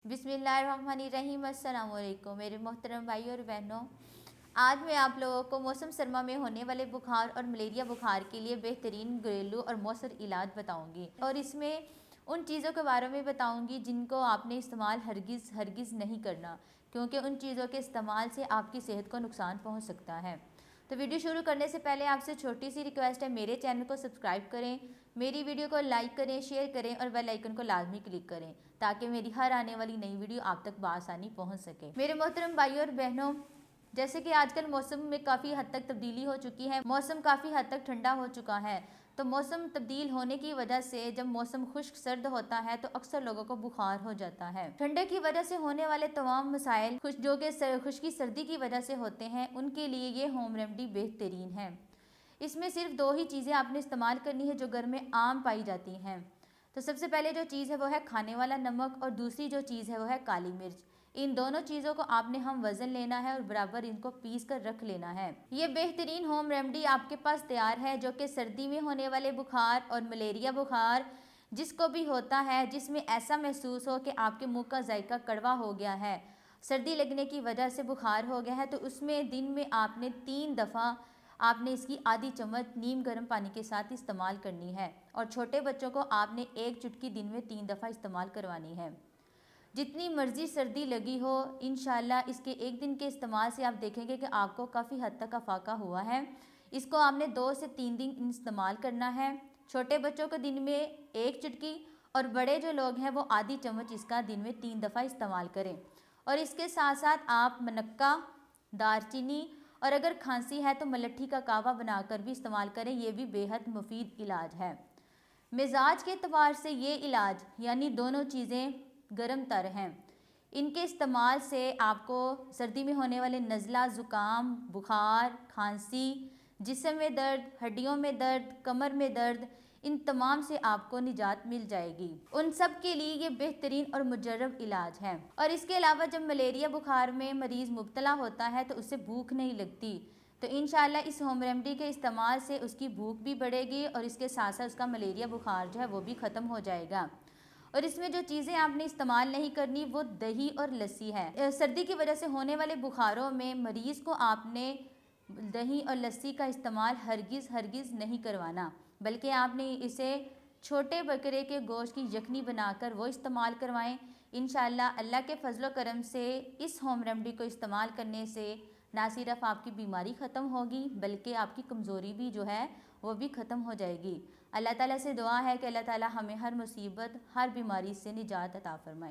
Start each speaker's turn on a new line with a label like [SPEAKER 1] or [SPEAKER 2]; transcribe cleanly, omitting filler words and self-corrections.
[SPEAKER 1] बिस्मिल्लाहिर्रहमानिर्रहीम। अस्सलाम वालेकुम मेरे मोहतरम भाई और बहनों। आज मैं आप लोगों को मौसम सरमा में होने वाले बुखार और मलेरिया बुखार के लिए बेहतरीन घरेलू और मौसर इलाज बताऊंगी और इसमें उन चीज़ों के बारे में बताऊंगी जिनको आपने इस्तेमाल हरगिज़ नहीं करना, क्योंकि उन चीज़ों के इस्तेमाल से आपकी सेहत को नुकसान पहुंच सकता है। तो वीडियो शुरू करने से पहले आपसे छोटी सी रिक्वेस्ट है, मेरे चैनल को सब्सक्राइब करें, मेरी वीडियो को लाइक करें, शेयर करें और बेल आइकन को लाजमी क्लिक करें ताकि मेरी हर आने वाली नई वीडियो आप तक बआसानी पहुंच सके। मेरे मोहतरम भाइयों और बहनों, जैसे कि आजकल मौसम में काफ़ी हद तक तब्दीली हो चुकी है, मौसम काफ़ी हद तक ठंडा हो चुका है। तो मौसम तब्दील होने की वजह से जब मौसम खुश्क सर्द होता है तो अक्सर लोगों को बुखार हो जाता है। ठंडे की वजह से होने वाले तमाम मसाइल जो कि खुश्की सर्दी की वजह से होते हैं, उनके लिए ये होम रेमेडी बेहतरीन है। इसमें सिर्फ दो ही चीज़ें आपने इस्तेमाल करनी है जो घर में आम पाई जाती हैं। तो सबसे पहले जो चीज़ है वो है खाने वाला नमक और दूसरी जो चीज़ है वो है काली मिर्च। इन दोनों चीज़ों को आपने हम वज़न लेना है और बराबर इनको पीस कर रख लेना है। ये बेहतरीन होम रेमेडी आपके पास तैयार है जो कि सर्दी में होने वाले बुखार और मलेरिया बुखार जिसको भी होता है, जिसमें ऐसा महसूस हो कि आपके मुंह का जायका कड़वा हो गया है, सर्दी लगने की वजह से बुखार हो गया है, तो उसमें दिन में आपने 3 दफ़ा आपने इसकी आधी चम्मच नीम गर्म पानी के साथ इस्तेमाल करनी है और छोटे बच्चों को आपने 1 चुटकी दिन में 3 दफ़ा इस्तेमाल करवानी है। जितनी मर्ज़ी सर्दी लगी हो, इंशाल्लाह इसके एक दिन के इस्तेमाल से आप देखेंगे कि आपको काफ़ी हद तक अफाका हुआ है। इसको आपने 2 से 3 दिन इस्तेमाल करना है। छोटे बच्चों को दिन में 1 चुटकी और बड़े जो लोग हैं वो आधी चम्मच इसका दिन में 3 दफ़ा इस्तेमाल करें। और इसके साथ साथ आप मनक्का, दारचीनी और अगर खांसी है तो मलट्ठी का कावा बनाकर भी इस्तेमाल करें, ये भी बेहद मुफीद इलाज है। मिजाज के अतबार से ये इलाज यानी दोनों चीज़ें गर्म तर हैं। इनके इस्तेमाल से आपको सर्दी में होने वाले नज़ला, ज़ुकाम, बुखार, खांसी, जिस्म में दर्द, हड्डियों में दर्द, कमर में दर्द, इन तमाम से आपको निजात मिल जाएगी। उन सब के लिए ये बेहतरीन और मुजर्रब इलाज है। और इसके अलावा जब मलेरिया बुखार में मरीज़ मुब्तला होता है तो उसे भूख नहीं लगती, तो इंशाल्लाह इस होम रेमेडी के इस्तेमाल से उसकी भूख भी बढ़ेगी और इसके साथ साथ उसका मलेरिया बुखार जो है वो भी ख़त्म हो जाएगा। और इसमें जो चीज़ें आपने इस्तेमाल नहीं करनी वो दही और लस्सी है। सर्दी की वजह से होने वाले बुखारों में मरीज़ को आपने दही और लस्सी का इस्तेमाल हरगिज़ नहीं करवाना, बल्कि आपने इसे छोटे बकरे के गोश्त की यखनी बनाकर वो इस्तेमाल करवाएं। इंशाल्लाह अल्लाह के फजलो करम से इस होम रेमेडी को इस्तेमाल करने से ना सिर्फ आपकी बीमारी ख़त्म होगी बल्कि आपकी कमज़ोरी भी जो है वो भी ख़त्म हो जाएगी। अल्लाह ताला से दुआ है कि अल्लाह ताला हमें हर मुसीबत, हर बीमारी से निजात अता फरमाए।